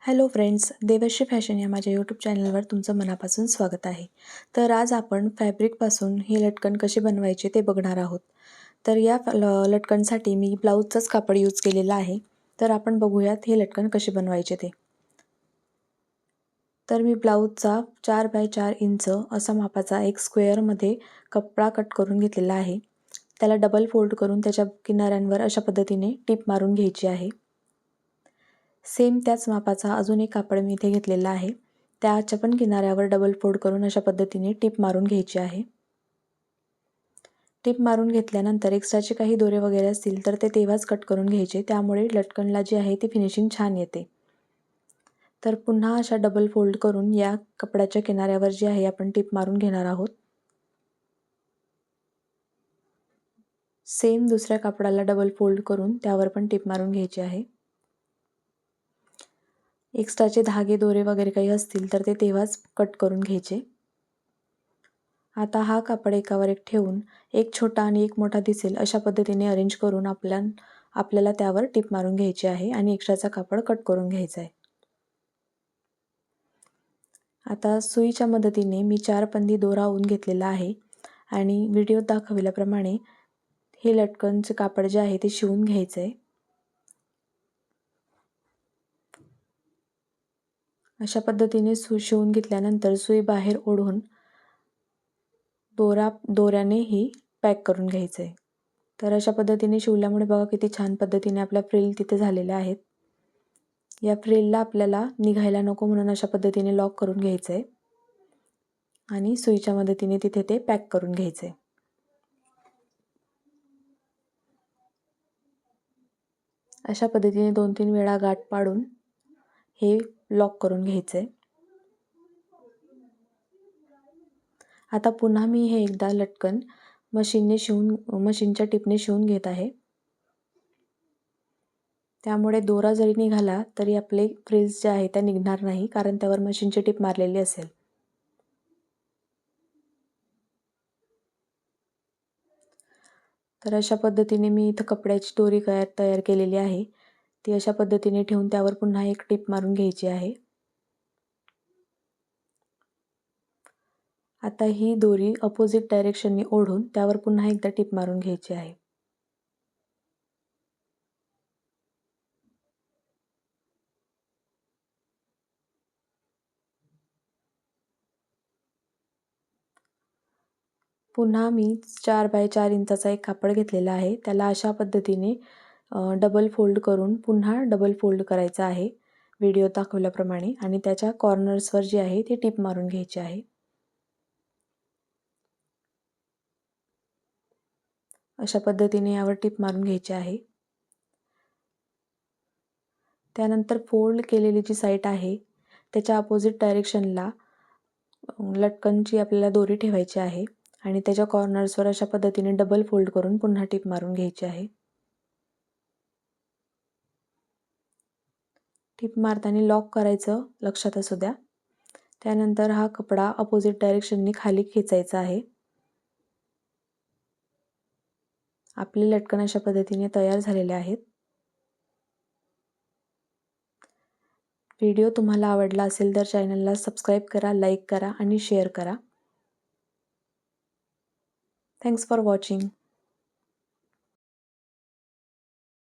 Hello friends, Devashree fashion या माझ्या YouTube चॅनलवर तुमचं मनापासून स्वागत आहे. तर आज आपण फॅब्रिकपासून हे लटकन कसे बनवायचे ते बघणार आहोत. तर या लटकनसाठी मी ब्लाऊजचंच कापड यूज केलेलं आहे. तर आपण बघूयात हे लटकन कसे बनवायचे ते. तर मी ब्लाऊजचा 4 बाय 4 इंच असा मापाचा एक स्क्वेअरमध्ये कपडा कट करून घेतलेला आहे. त्याला डबल फोल्ड करून त्याच्या किनाऱ्यांवर अशा पद्धतीने टिप मारून घ्यायची आहे. सेम त्याच मापाचा अजून एक कापड मी इथे घेतलेला आहे. त्याच्या पण किनाऱ्यावर डबल फोल्ड करून अशा पद्धतीने टिप मारून घ्यायची आहे. टिप मारून घेतल्यानंतर एक्स्ट्राचे काही दोरे वगैरे असतील तर ते तेव्हाच कट करून घ्यायचे. त्यामुळे लटकनला जी आहे ती फिनिशिंग छान येते. तर पुन्हा अशा डबल फोल्ड करून या कपड्याच्या किनाऱ्यावर जी आहे आपण टिप मारून घेणार आहोत. सेम दुसऱ्या कापडाला डबल फोल्ड करून त्यावर पण टिप मारून घ्यायची आहे. एक्स्ट्राचे धागे दोरे वगैरे काही असतील तर ते तेव्हाच कट करून घ्यायचे. आता हा कापड एकावर एक ठेवून एक छोटा आणि एक मोठा दिसेल अशा पद्धतीने अरेंज करून आपल्याला त्यावर टिप मारून घ्यायची आहे आणि एक्स्ट्राचा कापड कट करून घ्यायचा आहे. आता सुईच्या मदतीने मी 4 पंदी दोरा ओवून घेतलेला आहे आणि व्हिडिओत दाखवल्याप्रमाणे हे लटकनचे कापड जे आहे ते शिवून घ्यायचं आहे. अशा पद्धतीने शिवून घेतल्यानंतर सुई बाहेर ओढून दोऱ्याने ही पॅक करून घ्यायचं आहे. तर अशा पद्धतीने शिवल्यामुळे बघा किती छान पद्धतीने आपल्या फ्रिल तिथे झालेल्या आहेत. या फ्रिलला आपल्याला निघायला नको म्हणून अशा पद्धतीने लॉक करून घ्यायचं आहे आणि सुईच्या मदतीने तिथे ते पॅक करून घ्यायचं आहे. अशा पद्धतीने 2-3 वेळा गाठ पाडून हे लॉक करून घ्यायचं आहे. आता पुन्हा मी हे एकदा लटकन मशीनच्या टिपने शिवून घेत आहे. त्यामुळे दोरा जरी निघाला तरी आपले फ्रिल्स जे आहे त्या निघणार नाही, कारण त्यावर मशीनची टिप मारलेली असेल. तर अशा पद्धतीने मी इथं कपड्याची दोरी तयार केलेली आहे. ती अशा पद्धतीने ठेवून त्यावर पुन्हा एक टिप मारून घ्यायची आहे. आता ही दोरी अपोजिट डायरेक्शनने ओढून त्यावर पुन्हा एकदा टिप मारून घ्यायची आहे. पुन्हा मी 4 बाय 4 इंचाचा एक कापड घेतलेला आहे. त्याला अशा पद्धतीने डबल फोल्ड करून पुन्हा डबल फोल्ड करायचा आहे व्हिडिओ दाखवल्याप्रमाणे आणि त्याच्या कॉर्नर्सवर जी आहे ती टिप मारून घ्यायची आहे. अशा पद्धतीने यावर टिप मारून घ्यायची आहे. त्यानंतर फोल्ड केलेली जी साईड आहे त्याच्या अपोजिट डायरेक्शनला लटकनची आपल्याला दोरी ठेवायची आहे आणि त्याच्या कॉर्नर्सवर अशा पद्धतीने डबल फोल्ड करून पुन्हा टिप मारून घ्यायची आहे. टिप मारताना लॉक करायचं लक्षात असू द्या. त्यानंतर हा कपडा अपोजिट डायरेक्शनने खाली खेचायचा आहे. आपले लटकन अशा पद्धतीने तयार झालेले आहेत. व्हिडिओ तुम्हाला आवडला असेल तर चॅनलला सबस्क्राईब करा, लाईक करा आणि शेअर करा. Thanks for watching.